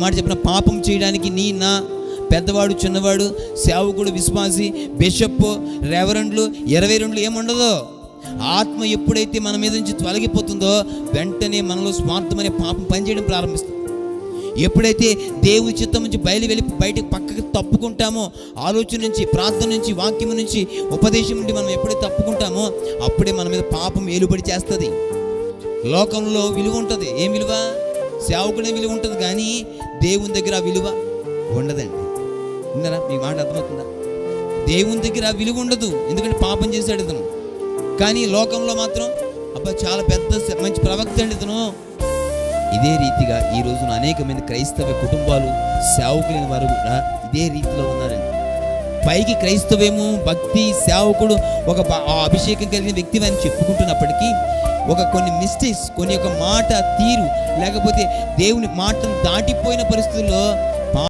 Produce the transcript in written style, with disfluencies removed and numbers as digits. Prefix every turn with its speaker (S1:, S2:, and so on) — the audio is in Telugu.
S1: మాట చెప్పిన, పాపం చేయడానికి నీ నా పెద్దవాడు చిన్నవాడు సేవకుడు విశ్వాసి బిషప్ రెవరెండ్లు 22 ఏముండదు. ఆత్మ ఎప్పుడైతే మన మీద నుంచి తొలగిపోతుందో వెంటనే మనలో స్వార్థమనే పాపం పనిచేయడం ప్రారంభిస్తుంది. ఎప్పుడైతే దేవుని చిత్తం నుంచి బయటకు పక్కకి తప్పుకుంటామో, ఆలోచన నుంచి, ప్రార్థన నుంచి, వాక్యం నుంచి, ఉపదేశం నుండి మనం ఎప్పుడైతే తప్పుకుంటామో అప్పుడే మన మీద పాపం ఏలుబడి చేస్తుంది. లోకంలో విలువ ఉంటుంది. ఏం విలువ? సేవకుడే విలువ ఉంటుంది, కానీ దేవుని దగ్గర ఆ విలువ ఉండదండి. విన్నారా? మీ మాట అర్థమవుతుందా? దేవుని దగ్గర ఆ విలువ ఉండదు, ఎందుకంటే పాపం చేశాడు ఇతను. కానీ లోకంలో మాత్రం అబ్బా చాలా పెద్ద మంచి ప్రవక్త అండి ఇతను. ఇదే రీతిగా ఈ రోజున అనేక మంది క్రైస్తవ కుటుంబాలు, సేవకులైన వారు కూడా ఇదే రీతిలో ఉన్నారండి. పైకి క్రైస్తవేమో, భక్తి, సేవకుడు, ఒక అభిషేకం కలిగిన వ్యక్తి అని చెప్పుకుంటున్నప్పటికీ కొన్ని మిస్టేక్స్, కొన్ని మాట తీరు, లేకపోతే దేవుని మాటను దాటిపోయిన పరిస్థితుల్లో